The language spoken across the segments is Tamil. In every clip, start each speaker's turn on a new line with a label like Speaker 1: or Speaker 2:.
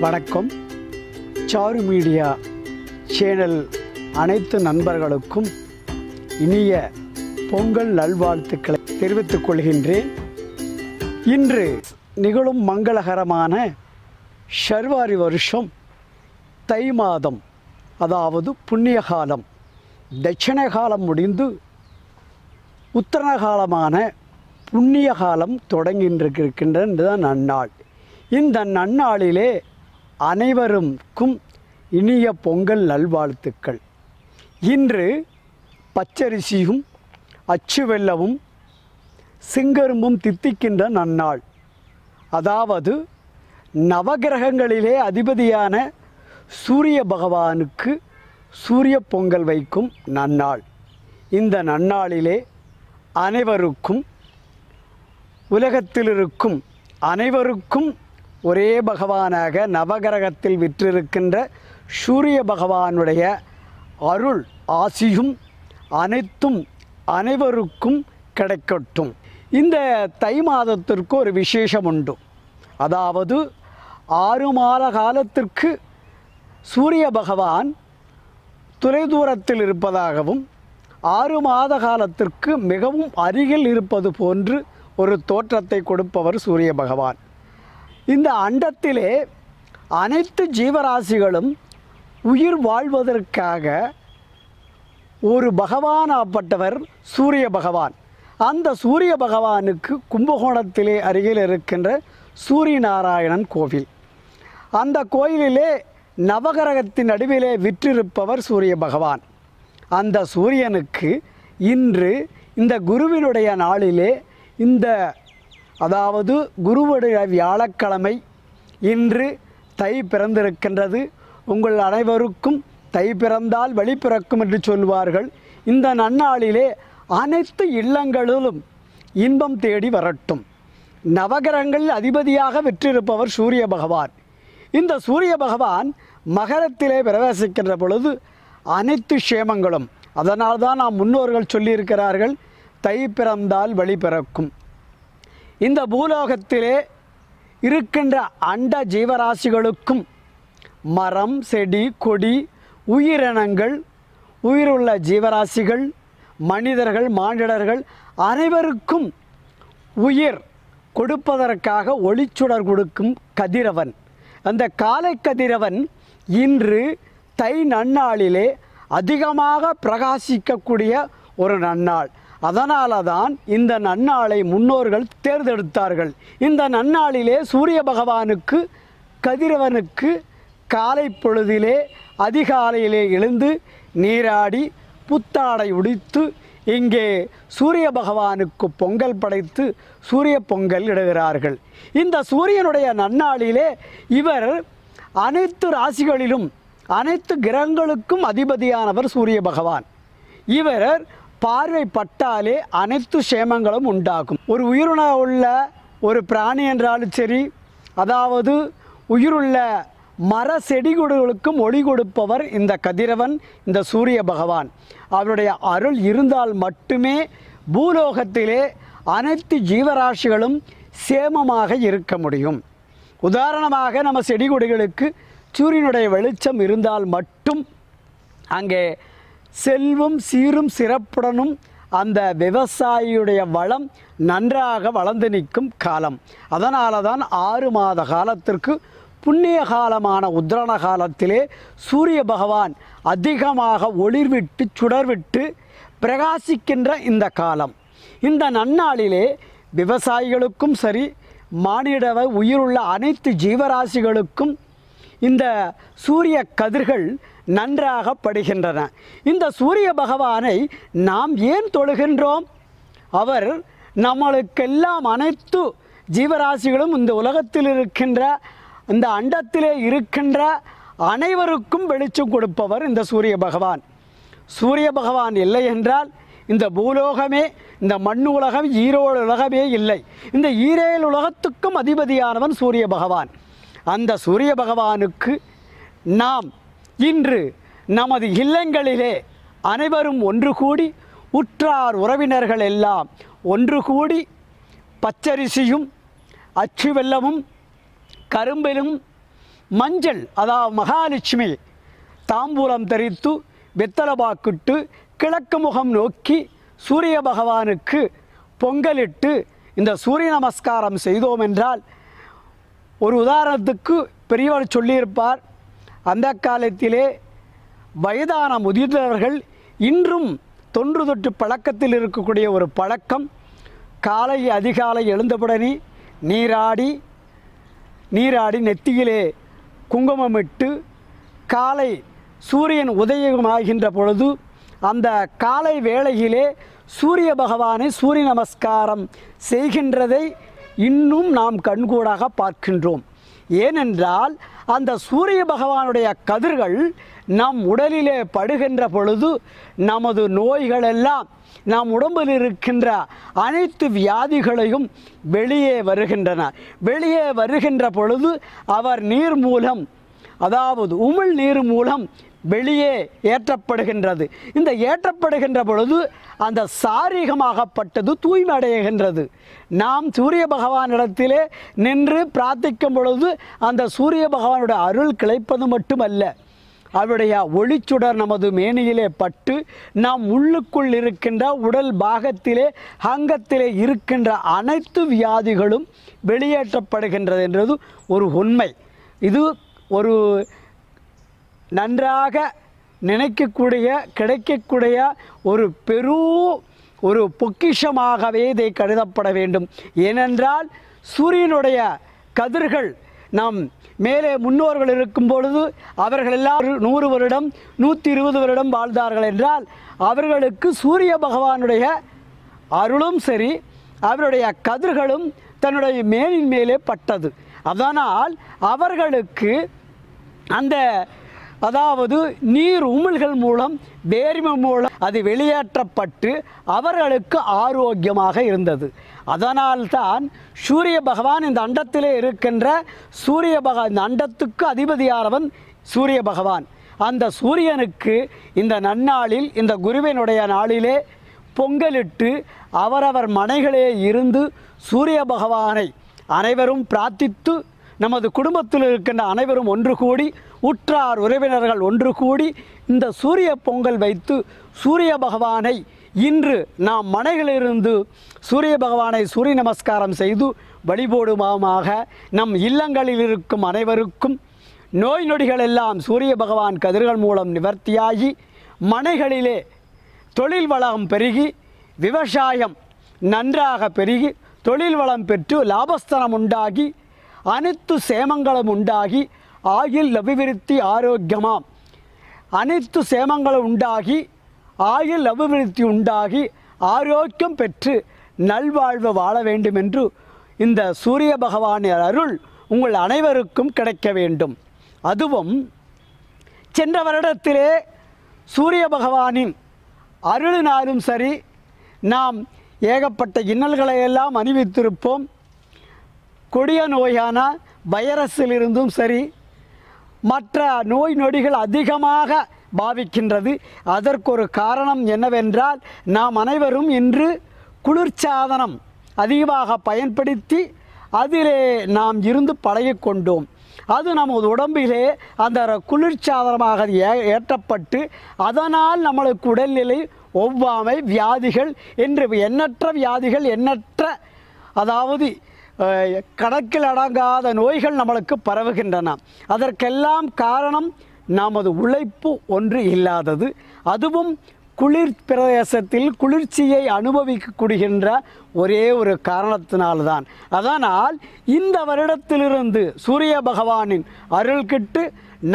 Speaker 1: வணக்கம். சாரு மீடியா சேனல் அனைத்து நண்பர்களுக்கும் இனிய பொங்கல் நல்வாழ்த்துக்களை தெரிவித்துக் கொள்கின்றேன். இன்று நிகழும் மங்களகரமான ஷர்வாரி வருஷம் தை மாதம், அதாவது புண்ணிய காலம், தட்சிண காலம் முடிந்து உத்தர காலமான புண்ணிய காலம் தொடங்கின்றிருக்கின்ற நன்னாள். இந்த நன்னாளிலே அனைவருக்கும் இனிய பொங்கல் நல்வாழ்த்துக்கள். இன்று பச்சரிசியும் அச்சு வெல்லமும் சிங்கரும்பும் தித்திக்கின்ற நன்னாள். அதாவது நவகிரகங்களிலே அதிபதியான சூரிய பகவானுக்கு சூரிய பொங்கல் வைக்கும் நன்னாள். இந்த நன்னாளிலே அனைவருக்கும், உலகத்தில் இருக்கும் அனைவருக்கும் ஒரே பகவானாக நவகிரகத்தில் விற்றிருக்கின்ற சூரிய பகவானுடைய அருள் ஆசியும் அனைத்தும் அனைவருக்கும் கிடைக்கட்டும். இந்த தை மாதத்திற்கு ஒரு விசேஷம் உண்டு. அதாவது 6 மாத காலத்திற்கு சூரிய பகவான் தொலைதூரத்தில் இருப்பதாகவும் 6 மாத காலத்திற்கு மிகவும் அருகில் இருப்பது போன்று ஒரு தோற்றத்தை கொடுப்பவர் சூரிய பகவான். இந்த அண்டத்திலே அனைத்து ஜீவராசிகளும் உயிர் வாழ்வதற்காக ஒரு பகவானாகப்பட்டவர் சூரிய பகவான். அந்த சூரிய பகவானுக்கு கும்பகோணத்திலே அருகில் இருக்கின்ற சூரிய நாராயணன் கோவில். அந்த கோயிலிலே நவகிரகத்தின் நடுவிலே விற்றிருப்பவர் சூரிய பகவான். அந்த சூரியனுக்கு இன்று இந்த குருவினுடைய நாளிலே, அதாவது குருவுடைய வியாழக்கிழமை இன்று தை பிறந்திருக்கின்றது. உங்கள் அனைவருக்கும் தை பிறந்தால் வழி பிறக்கும் என்று சொல்வார்கள். இந்த நன்னாளிலே அனைத்து இல்லங்களிலும் இன்பம் தேடி வரட்டும். நவகிரகங்களில் அதிபதியாக விற்றிருப்பவர் சூரிய பகவான். இந்த சூரிய பகவான் மகரத்திலே பிரவேசிக்கின்ற பொழுது அனைத்து க்ஷேமங்களும், அதனால்தான் நாம் முன்னோர்கள் சொல்லியிருக்கிறார்கள், தை பிறந்தால் வழி பிறக்கும். இந்த பூலோகத்திலே இருக்கின்ற அண்ட ஜீவராசிகளுக்கும், மரம், செடி, கொடி, உயிரினங்கள், உயிருள்ள ஜீவராசிகள், மனிதர்கள், மானிடர்கள் அனைவருக்கும் உயிர் கொடுப்பதற்காக ஒளிச்சுடர் கொடுக்கும் கதிரவன். அந்த காலை கதிரவன் இன்று தை நன்னாளிலே அதிகமாக பிரகாசிக்கக்கூடிய ஒரு நன்னாள். அதனால தான் இந்த நன்னாளை முன்னோர்கள் தேர்ந்தெடுத்தார்கள். இந்த நன்னாளிலே சூரிய பகவானுக்கு, கதிரவனுக்கு காலை பொழுதிலே அதிகாலையிலே எழுந்து நீராடி புத்தாடை உடித்து இங்கே சூரிய பகவானுக்கு பொங்கல் படைத்து சூரிய பொங்கல் இடுகிறார்கள். இந்த சூரியனுடைய நன்னாளிலே இவர் அனைத்து ராசிகளிலும் அனைத்து கிரகங்களுக்கும் அதிபதியானவர் சூரிய பகவான். இவர் பார்வை பட்டாலே அனைத்து சேமங்களும் உண்டாகும். ஒரு உயிருண உள்ள ஒரு பிராணி என்றாலும் சரி, அதாவது உயிருள்ள மர செடிகளுக்கும் ஒளி கொடுப்பவர் இந்த கதிரவன், இந்த சூரிய பகவான். அவருடைய அருள் இருந்தால் மட்டுமே பூலோகத்திலே அனைத்து ஜீவராசிகளும் சேமமாக இருக்க முடியும். உதாரணமாக நம்ம செடி கொடிகளுக்கு சூரியனுடைய வெளிச்சம் இருந்தால் மட்டும் அங்கே செல்வம் சீரும் சிறப்புடனும் அந்த விவசாயியுடைய வளம் நன்றாக வளர்ந்து நிற்கும் காலம். அதனால தான் 6 மாத காலத்திற்கு புண்ணிய காலமான உத்திராட காலத்திலே சூரிய பகவான் அதிகமாக ஒளிர்விட்டு சுடர்விட்டு பிரகாசிக்கின்ற இந்த காலம். இந்த நன்னாளிலே விவசாயிகளுக்கும் சரி, மானிட உயிருள்ள அனைத்து ஜீவராசிகளுக்கும் இந்த சூரிய கதிர்கள் நன்றாக படுகின்றன. இந்த சூரிய பகவானை நாம் ஏன் தொழுகின்றோம்? அவர் நம்மளுக்கெல்லாம் அனைத்து ஜீவராசிகளும் இந்த உலகத்தில் இருக்கின்ற, இந்த அண்டத்திலே இருக்கின்ற அனைவருக்கும் வெளிச்சம் கொடுப்பவர் இந்த சூரிய பகவான். சூரிய பகவான் இல்லை என்றால் இந்த பூலோகமே, இந்த மண்ணு உலகம், ஈரோடு உலகமே இல்லை. இந்த ஈரேழு உலகத்துக்கும் அதிபதியானவன் சூரிய பகவான். அந்த சூரிய பகவானுக்கு நாம் இன்று நமது இல்லங்களிலே அனைவரும் ஒன்று கூடி, உற்றார் உறவினர்கள் எல்லாம் ஒன்று கூடி பச்சரிசியும் அச்சு வெல்லமும் கரும்பிலும் மஞ்சள் அதாவது மகாலட்சுமி தாம்பூலம் தரித்து வெத்தலபாக்கிட்டு கிழக்கு முகம் நோக்கி சூரிய பகவானுக்கு பொங்கலிட்டு இந்த சூரிய நமஸ்காரம் செய்தோம் என்றால், ஒரு உதாரணத்துக்கு பெரியவர் சொல்லியிருப்பார், அந்த காலத்திலே வயதான முதிர்ந்தவர்கள் இன்றும் தொன்று தொட்டு பழக்கத்தில் இருக்கக்கூடிய ஒரு பழக்கம், காலை அதிகாலை எழுந்தவுடனே நீராடி நெத்தியிலே குங்குமமிட்டு காலை சூரியன் உதயமாகின்ற பொழுது அந்த காலை வேளையிலே சூரிய பகவானை சூரிய நமஸ்காரம் செய்கின்றதை இன்னும் நாம் கண்கூடாக பார்க்கின்றோம். ஏனென்றால் அந்த சூரிய பகவானுடைய கதிர்கள் நம் உடலிலே படுகின்ற பொழுது நமது நோய்களெல்லாம் நம் உடம்பில் இருக்கின்ற அனைத்து வியாதிகளையும் வெளியே வருகின்றன. வெளியே வருகின்ற பொழுது அவர் நீர் மூலம், அதாவது உமிழ் நீர் மூலம் வெளியே ஏற்றப்படுகின்றது. இந்த ஏற்றப்படுகின்ற பொழுது அந்த சாரீகமாகப்பட்டது தூய்மை அடைகின்றது. நாம் சூரிய பகவானிடத்திலே நின்று பிரார்த்திக்கும் பொழுது அந்த சூரிய பகவானுடைய அருள் கிடைப்பது மட்டுமல்ல, அவருடைய ஒளிச்சுடர் நமது மேனியிலே பட்டு நாம் உள்ளுக்குள் இருக்கின்ற உடல் பாகத்திலே அங்கத்திலே இருக்கின்ற அனைத்து வியாதிகளும் வெளியேற்றப்படுகின்றது என்றது ஒரு உண்மை. இது ஒரு நன்றாக நினைக்கக்கூடிய கிடைக்கக்கூடிய ஒரு பொக்கிஷமாகவே இதை கருதப்பட வேண்டும். ஏனென்றால் சூரியனுடைய கதிர்கள் நாம் மேலே முன்னோர்கள் இருக்கும் பொழுது அவர்கள் எல்லாம் 100 வருடம் 120 வருடம் வாழ்ந்தார்கள் என்றால் அவர்களுக்கு சூரிய பகவானுடைய அருளும் சரி அவருடைய கதிர்களும் தன்னுடைய மேலின் மேலே பட்டது. அதனால் அவர்களுக்கு அந்த அதாவது நீர் உமிழ்கள் மூலம் வேர்வை மூலம் அது வெளியேற்றப்பட்டு அவர்களுக்கு ஆரோக்கியமாக இருந்தது. அதனால்தான் சூரிய பகவான் இந்த அண்டத்திலே இருக்கின்ற இந்த அண்டத்துக்கு அதிபதியானவன் சூரிய பகவான். அந்த சூரியனுக்கு இந்த நன்னாளில் இந்த குருவினுடைய நாளிலே பொங்கலிட்டு அவரவர் மனைகளே இருந்து சூரிய பகவானை அனைவரும் பிரார்த்தித்து நமது குடும்பத்தில் இருக்கின்ற அனைவரும் ஒன்று கூடி உற்றார் உறவினர்கள் ஒன்று கூடி இந்த சூரிய பொங்கல் வைத்து சூரிய பகவானை இன்று நாம் மனைகளிலிருந்து சூரிய பகவானை சூரிய நமஸ்காரம் செய்து வழிபடுமாமாக நம் இல்லங்களில் இருக்கும் அனைவருக்கும் நோய் நொடிகள் எல்லாம் சூரிய பகவான் கதிர்கள் மூலம் நிவர்த்தியாகி மனைகளிலே தொழில் வளம் பெருகி விவசாயம் நன்றாக பெருகி தொழில் வளம் பெற்று லாபஸ்தானம் உண்டாகி அனைத்து சேமங்களும் உண்டாகி ஆயுள் அபிவிருத்தி ஆரோக்கியமாம் அனைத்து சேமங்களும் உண்டாகி ஆயுள் அபிவிருத்தி உண்டாகி ஆரோக்கியம் பெற்று நல்வாழ்வு வாழ வேண்டும் என்று இந்த சூரிய பகவானின் அருள் உங்கள் அனைவருக்கும் கிடைக்க வேண்டும். அதுவும் சென்ற வருடத்திலே சூரிய பகவானின் அருளினாலும் சரி நாம் ஏகப்பட்ட இன்னல்களை எல்லாம் அணிவித்திருப்போம். கொடிய நோயான வைரஸிலிருந்தும் சரி மற்ற நோய் நொடிகள் அதிகமாக பாவிக்கின்றது. அதற்கொரு காரணம் என்னவென்றால் நாம் அனைவரும் இன்று குளிர்சாதனம் அதிகமாக பயன்படுத்தி அதிலே நாம் இருந்து பழகிக்கொண்டோம். அது நமது உடம்பிலே அந்த குளிர்சாதனமாக ஏற்றப்பட்டு அதனால் நம்மளுக்கு உடல்நிலை ஒவ்வாமை வியாதிகள் என்று எண்ணற்ற வியாதிகள் எண்ணற்ற அதாவது கணக்கில் அடங்காத நோய்கள் நம்மளுக்கு பரவுகின்றன. அதற்கெல்லாம் காரணம் நமது உழைப்பு ஒன்று இல்லாதது. அதுவும் குளிர் பிரதேசத்தில் குளிர்ச்சியை அனுபவிக்கப்படுகின்ற ஒரே ஒரு காரணத்தினால்தான். அதனால் இந்த வருடத்திலிருந்து சூரிய பகவானின் அருள் கிட்டு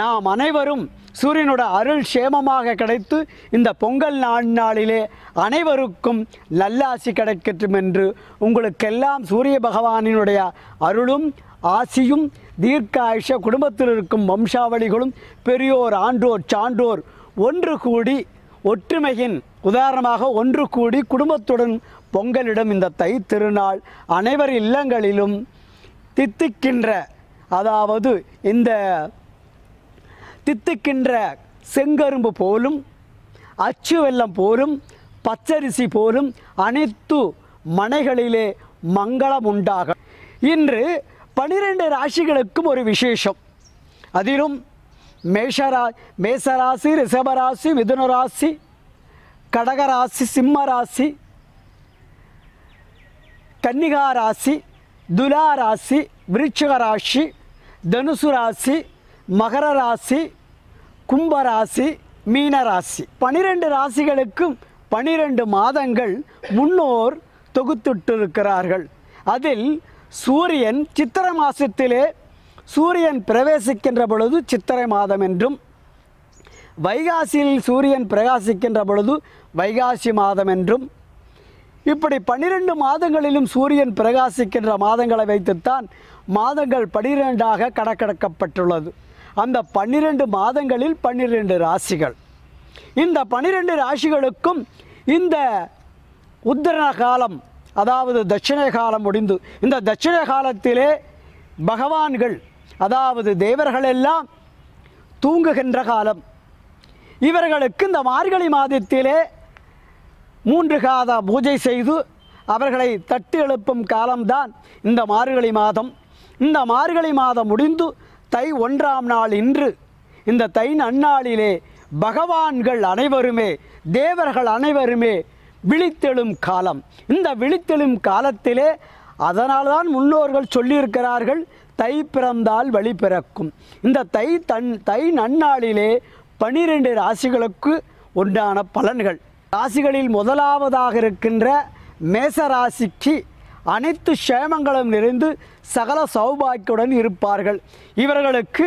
Speaker 1: நாம் அனைவரும் சூரியனோட அருள் சேமமாக கிடைத்து இந்த பொங்கல் நாளிலே அனைவருக்கும் நல்லாசி கிடைக்கட்டும் என்று உங்களுக்கெல்லாம் சூரிய பகவானினுடைய அருளும் ஆசியும் தீர்க்காயுஷ குடும்பத்தில் இருக்கும் வம்சாவளிகளும் பெரியோர் ஆன்றோர் சான்றோர் ஒன்று கூடி ஒற்றுமையின் உதாரணமாக ஒன்று கூடி குடும்பத்துடன் பொங்கலிடும் இந்த தை திருநாள் அனைவர் இல்லங்களிலும் தித்திக்கின்ற அதாவது இந்த தித்திக்கின்ற செங்கரும்பு போலும் அச்சு வெல்லம் போலும் பச்சரிசி போலும் அனைத்து மனைகளிலே மங்களம் உண்டாக. இன்று 12 ராசிகளுக்கும் ஒரு விசேஷம். அதிலும் மேஷராசி, ரிஷபராசி, மிதுனராசி, கடகராசி, சிம்மராசி, கன்னிகா ராசி, துலா ராசி, விருச்சிக ராசி, தனுசு ராசி, மகர ராசி, கும்பராசி, மீனராசி 12 ராசிகளுக்கும் 12 மாதங்கள் முன்னோர் தொகுத்துட்டிருக்கிறார்கள். அதில் சூரியன் சித்திரை மாதத்திலே சூரியன் பிரவேசிக்கின்ற பொழுது சித்திரை மாதம் என்றும், வைகாசியில் சூரியன் பிரகாசிக்கின்ற பொழுது வைகாசி மாதம் என்றும், இப்படி 12 மாதங்களிலும் சூரியன் பிரகாசிக்கின்ற மாதங்களை வைத்துத்தான் மாதங்கள் 12ஆக கணக்கெடுக்கப்பட்டுள்ளது. அந்த 12 மாதங்களில் 12 ராசிகள். இந்த 12 ராசிகளுக்கும் இந்த உத்தரண காலம், அதாவது தட்சிணை காலம் முடிந்து, இந்த தட்சிணை காலத்திலே பகவான்கள், அதாவது தேவர்கள் எல்லாம் தூங்குகின்ற காலம். இவர்களுக்கு இந்த மார்கழி மாதத்திலே 3 காத பூஜை செய்து அவர்களை தட்டி எழுப்பும் காலம்தான் இந்த மார்கழி மாதம். இந்த மார்கழி மாதம் முடிந்து தை 1ஆம் நாள் இன்று, இந்த தை நன்னாளிலே பகவான்கள் அனைவருமே, தேவர்கள் அனைவருமே விழித்தெழும் காலம். இந்த விழித்தெழும் காலத்திலே அதனால்தான் முன்னோர்கள் சொல்லியிருக்கிறார்கள், தை பிறந்தால் வழி பிறக்கும். இந்த தை நன்னாளிலே 12 ராசிகளுக்கு உண்டான பலன்கள். ராசிகளில் முதலாவதாக இருக்கின்ற மேச ராசிக்கு அனைத்து சேமங்களும் நிறைந்து சகல சௌபாக்கியுடன் இருப்பார்கள். இவர்களுக்கு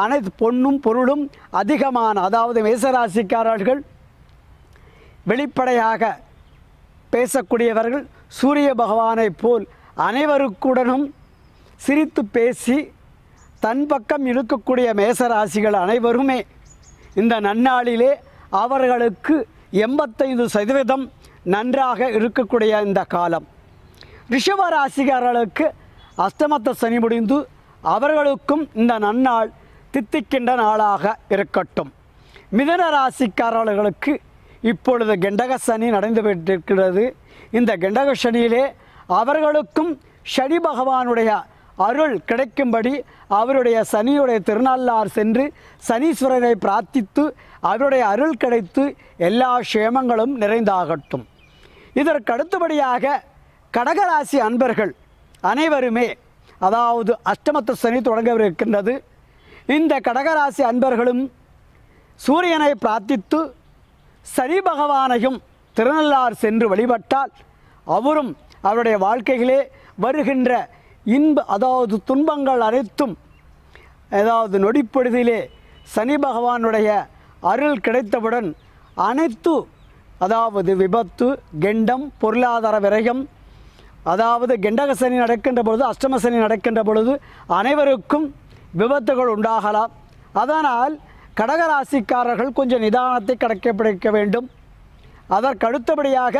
Speaker 1: அனைத்து பொன்னும் பொருளும் அதிகமான, அதாவது மேசராசிக்காரர்கள் வெளிப்படையாக பேசக்கூடியவர்கள், சூரிய பகவானைப் போல் அனைவருக்குடனும் சிரித்து பேசி தன் பக்கம் இழுக்கக்கூடிய மேசராசிகள் அனைவருமே இந்த நன்னாளிலே அவர்களுக்கு 85% நன்றாக இருக்கக்கூடிய இந்த காலம். ரிஷப ராசிக்காரர்களுக்கு அஷ்டமத்த சனி முடிந்து அவர்களுக்கும் இந்த நன்னாள் தித்திக்கின்ற நாளாக இருக்கட்டும். மிதுன ராசிக்காரர்களுக்கு இப்பொழுது கண்டக சனி நடந்து விட்டிருக்கிறது. இந்த கண்டக சனியிலே அவர்களுக்கும் சனி பகவானுடைய அருள் கிடைக்கும்படி அவருடைய சனியுடைய திருநள்ளார் சென்று சனீஸ்வரரை பிரார்த்தித்து அவருடைய அருள் கிடைத்து எல்லா சேமங்களும் நிறைந்தாகட்டும். இதற்கு அடுத்தபடியாக கடகராசி அன்பர்கள் அனைவருமே, அதாவது அஷ்டமத்து சனி தொடங்கவிருக்கின்றது. இந்த கடகராசி அன்பர்களும் சூரியனை பிரார்த்தித்து சனி பகவானையும் திருநள்ளார் சென்று வழிபட்டால் அவரும் அவருடைய வாழ்க்கையிலே வருகின்ற அதாவது துன்பங்கள் அனைத்தும், அதாவது நொடிப்பொழுதிலே சனி பகவானுடைய அருள் கிடைத்தவுடன் அனைத்து, அதாவது விபத்து, கெண்டம், பொருளாதார விரயம், அதாவது கெண்டக சனி நடக்கின்ற பொழுது, அஷ்டம சனி நடக்கின்ற பொழுது அனைவருக்கும் விபத்துகள் உண்டாகலாம். அதனால் கடகராசிக்காரர்கள் கொஞ்சம் நிதானத்தை கடைப்பிடிக்க வேண்டும். அதற்கு அடுத்தபடியாக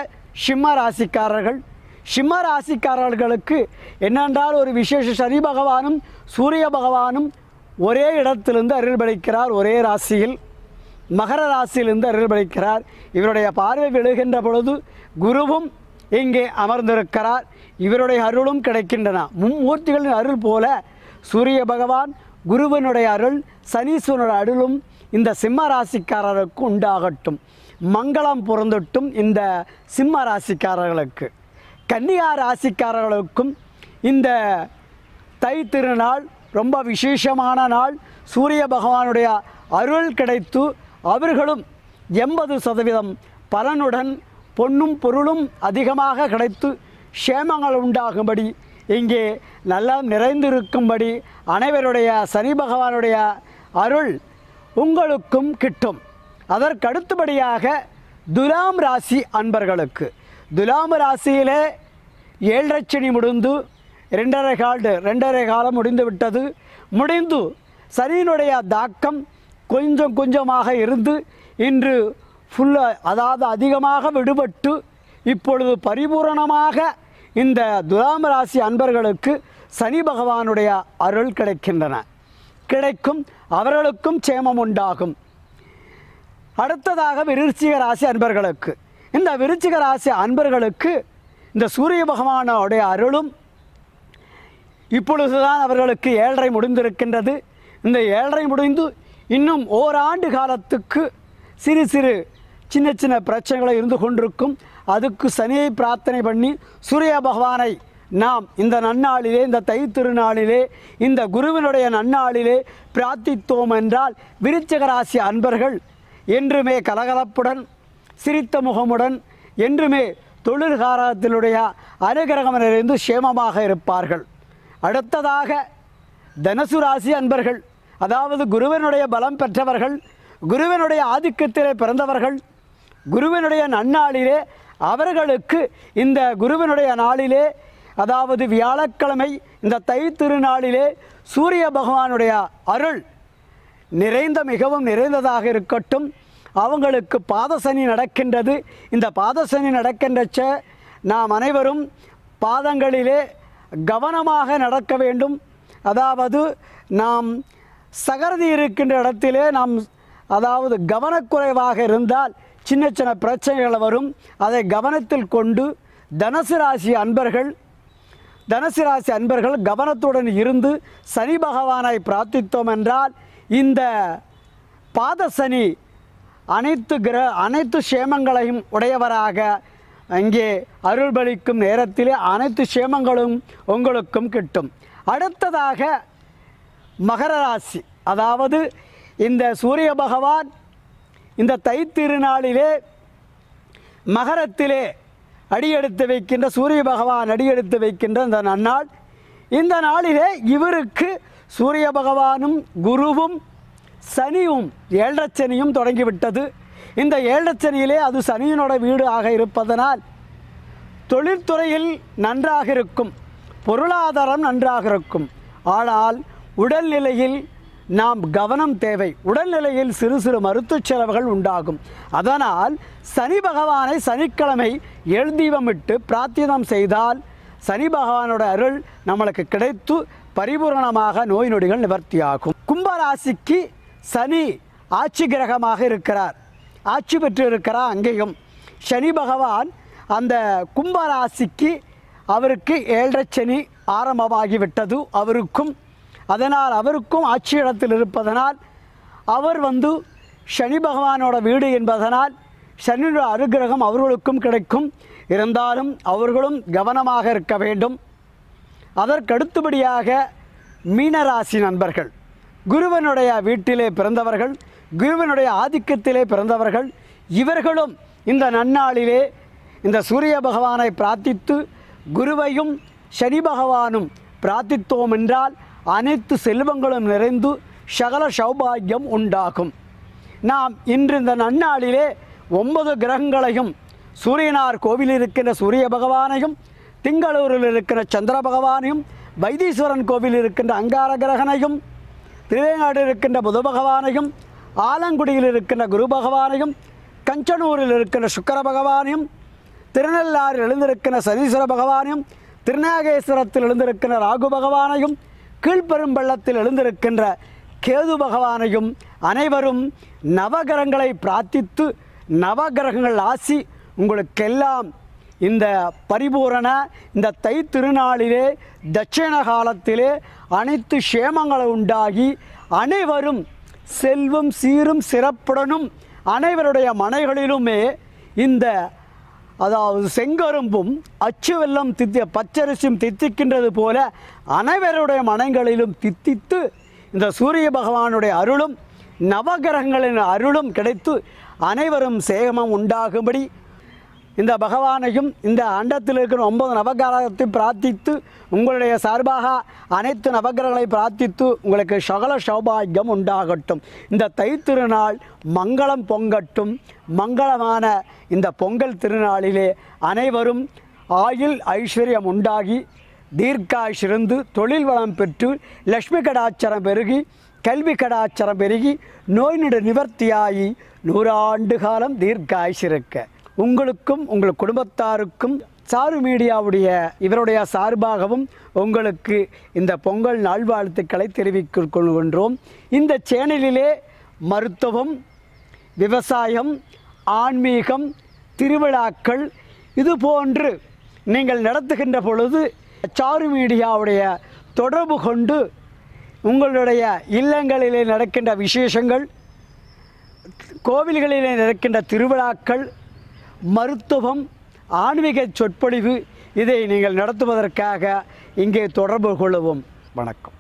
Speaker 1: சிம்ம ராசிக்காரர்களுக்கு என்னென்றால் ஒரு விசேஷ சனி பகவானும் சூரிய பகவானும் ஒரே இடத்திலிருந்து அருள்பளிக்கிறார். ஒரே ராசியில் மகர ராசியிலிருந்து அருள்பளிக்கிறார். இவருடைய பார்வை விழுகின்ற பொழுது குருவும் இங்கே அமர்ந்திருக்கிறார். இவருடைய அருளும் கிடைக்கின்றன. மும்மூர்த்திகளின் அருள் போல சூரிய பகவான், குருவனுடைய அருள், சனீஸ்வரனுடைய அருளும் இந்த சிம்ம ராசிக்காரருக்கு உண்டாகட்டும். மங்களம் பொருந்தட்டும் இந்த சிம்ம ராசிக்காரர்களுக்கு. கன்னிகா ராசிக்காரர்களுக்கும் இந்த தை திருநாள் ரொம்ப விசேஷமான நாள். சூரிய பகவானுடைய அருள் கிடைத்து அவர்களும் 80% பலனுடன் பொன்னும் பொருளும் அதிகமாக கிடைத்து சேமங்கள் உண்டாகும்படி, இங்கே நல்லா நிறைந்திருக்கும்படி அனைவருடைய சனி பகவானுடைய அருள் உங்களுக்கும் கிட்டும். அதற்கடுத்தபடியாக துலாம் ராசி அன்பர்களுக்கு, துலாம் ராசியிலே 7.5 சனி முடிந்து 2.5 காலம் முடிந்து விட்டது. முடிந்து சனியினுடைய தாக்கம் கொஞ்சம் கொஞ்சமாக இருந்து இன்று அதாவது அதிகமாக விடுபட்டு இப்பொழுது பரிபூரணமாக இந்த துலாம் ராசி அன்பர்களுக்கு சனி பகவானுடைய அருள் கிடைக்கும். அவர்களுக்கும் சேமம் உண்டாகும். அடுத்ததாக விருச்சிக ராசி அன்பர்களுக்கு, இந்த விருச்சிக ராசி அன்பர்களுக்கு இந்த சூரிய பகவானுடைய அருளும் இப்பொழுதுதான் அவர்களுக்கு 7.5 முடிந்திருக்கின்றது. இந்த 7.5 முடிந்து இன்னும் ஓராண்டு காலத்துக்கு சிறு சிறு சின்ன சின்ன பிரச்சனைகளை இருந்து கொண்டிருக்கும். அதுக்கு சனியை பிரார்த்தனை பண்ணி சூரிய பகவானை நாம் இந்த நன்னாளிலே, இந்த தை திருநாளிலே, இந்த குருவினுடைய நன்னாளிலே பிரார்த்தித்தோம் என்றால் விருச்சிக ராசி அன்பர்கள் என்றுமே கலகலப்புடன் சிரித்த முகமுடன் என்றுமே தொழில்காரத்தினுடைய அனுகிரகம் நிறைந்து சேமமாக இருப்பார்கள். அடுத்ததாக தனுசு ராசி அன்பர்கள், அதாவது குருவினுடைய பலம் பெற்றவர்கள், குருவினுடைய ஆதிக்கத்திலே பிறந்தவர்கள், குருவினுடைய நன்னாளிலே அவர்களுக்கு இந்த குருவினுடைய நாளிலே, அதாவது வியாழக்கிழமை இந்த தை திருநாளிலே சூரிய பகவானுடைய அருள் மிகவும் நிறைந்ததாக இருக்கட்டும். அவங்களுக்கு பாதசனி நடக்கின்றது. இந்த பாதசனி நடக்கின்றச்ச நாம் அனைவரும் பாதங்களிலே கவனமாக நடக்க வேண்டும். அதாவது நாம் சகரதி இருக்கின்ற இடத்திலே நாம் அதாவது கவனக்குறைவாக இருந்தால் சின்ன சின்ன பிரச்சனைகள் வரும். அதை கவனத்தில் கொண்டு தனுசு ராசி அன்பர்கள் கவனத்துடன் இருந்து சனி பகவானை பிரார்த்தித்தோம் என்றால் இந்த பாதசனி அனைத்து சேமங்களையும் உடையவராக அங்கே அருள்பளிக்கும் நேரத்திலே அனைத்து சேமங்களும் உங்களுக்கும் கிட்டும். அடுத்ததாக மகர ராசி, அதாவது இந்த சூரிய பகவான் இந்த தை திருநாளிலே மகரத்திலே அடியெடுத்து வைக்கின்ற சூரிய பகவான் அடியெடுத்து வைக்கின்ற இந்த நன்னாள். இந்த நாளிலே இவருக்கு சூரிய பகவானும் குருவும் சனியும் 7.5 சனியும் தொடங்கிவிட்டது. இந்த 7.5 சனியிலே அது சனியினோட வீடு ஆக இருப்பதனால் தொழில்துறையில் நன்றாக இருக்கும், பொருளாதாரம் நன்றாக இருக்கும். ஆனால் உடல்நிலையில் நாம் கவனம் தேவை. உடல்நிலையில் சிறு சிறு மருத்துவ செலவுகள் உண்டாகும். அதனால் சனி பகவானை சனிக்கிழமை எழுதீபமிட்டு பிரார்த்தனை செய்தால் சனி பகவானோட அருள் நம்மளுக்கு கிடைத்து பரிபூரணமாக நோய் நொடிகள் நிவர்த்தியாகும். கும்பராசிக்கு சனி ஆட்சி கிரகமாக இருக்கிறார், ஆட்சி பெற்று இருக்கிறார். அங்கேயும் சனி பகவான் அந்த கும்பராசிக்கு அவருக்கு 7.5 சனி ஆரம்பமாகிவிட்டது அவருக்கும். அதனால் அவருக்கும் ஆட்சி இடத்தில் இருப்பதனால் அவர் சனி பகவானோட வீடு என்பதனால் சனியோட அனுகிரகம் அவர்களுக்கும் கிடைக்கும். இருந்தாலும் அவர்களும் கவனமாக இருக்க வேண்டும். அதற்கடுத்தபடியாக மீனராசி நண்பர்கள், குருவனுடைய வீட்டிலே பிறந்தவர்கள், குருவனுடைய ஆதிக்கத்திலே பிறந்தவர்கள், இவர்களும் இந்த நன்னாளிலே இந்த சூரிய பகவானை பிரார்த்தித்து குருவையும் சனி பகவானும் பிரார்த்தித்தோம் என்றால் அனைத்து செல்வங்களும் நிறைந்து சகல சௌபாகியம் உண்டாகும். நாம் இன்று இந்த நன்னாளிலே 9 கிரகங்களையும், சூரியனார் கோவிலில் இருக்கின்ற சூரிய பகவானையும், திங்களூரில் இருக்கிற சந்திர பகவானையும், வைத்தீஸ்வரன் கோவிலில் இருக்கின்ற அங்கார கிரகனையும், திருவேங்காடு இருக்கின்ற புத பகவானையும், ஆலங்குடியில் இருக்கின்ற குரு பகவானையும், கஞ்சனூரில் இருக்கின்ற சுக்கர பகவானையும், திருநள்ளாறில் எழுந்திருக்கின்ற சனீஸ்வர பகவானையும், திருநாகேஸ்வரத்தில் எழுந்திருக்கின்ற ராகு பகவானையும், கீழ்பெரும்பள்ளத்தில் எழுந்திருக்கின்ற கேது பகவானையும் அனைவரும் நவகிரகங்களை பிரார்த்தித்து நவகிரகங்கள் ஆசி உங்களுக்கெல்லாம் இந்த பரிபூரண இந்த தை திருநாளிலே தட்சிண காலத்திலே அனைத்து சேமங்களும் உண்டாகி அனைவரும் செல்வம் சீரும் சிறப்புடனும் அனைவருடைய மனைகளிலுமே இந்த அதாவது செங்கரும்பும் அச்சு வெல்லம் பச்சரிசியும் தித்திக்கின்றது போல அனைவருடைய மனங்களிலும் தித்தித்து இந்த சூரிய பகவானுடைய அருளும் நவகிரகங்களின் அருளும் கிடைத்து அனைவரும் சேமம் உண்டாகும்படி இந்த பகவானையும் இந்த அண்டத்தில் இருக்கிற 9 நவகிரகத்தை பிரார்த்தித்து உங்களுடைய சார்பாக அனைத்து நவகிரகங்களை பிரார்த்தித்து உங்களுக்கு சகல சௌபாகியம் உண்டாகட்டும். இந்த தை திருநாள் மங்களம் பொங்கட்டும். மங்களமான இந்த பொங்கல் திருநாளிலே அனைவரும் ஆயுள் ஐஸ்வர்யம் உண்டாகி தீர்க்காயுசிருந்து தொழில் வளம் பெற்று லக்ஷ்மி கடாச்சரம் பெருகி கல்வி கடாச்சரம் பெருகி நோய் நொடி நிவர்த்தியாகி 100 ஆண்டு காலம் தீர்க்காயுசிருக்க உங்களுக்கும் உங்கள் குடும்பத்தாருக்கும் சாரு மீடியாவுடைய இவருடைய சார்பாகவும் உங்களுக்கு இந்த பொங்கல் நல்வாழ்த்துக்களை தெரிவித்துக் கொள்கின்றோம். இந்த சேனலிலே மருத்துவம், விவசாயம், ஆன்மீகம், திருவிழாக்கள் இதுபோன்று நீங்கள் நடத்துகின்ற பொழுது சாரு மீடியாவுடைய தொடர்பு கொண்டு உங்களுடைய இல்லங்களிலே நடக்கின்ற விசேஷங்கள், கோவில்களிலே நடக்கின்ற திருவிழாக்கள், மருத்துவம், ஆன்மீக சொற்பொழிவு இதை நீங்கள் நடத்துவதற்காக இங்கே தொடர்பு கொள்ளவும். வணக்கம்.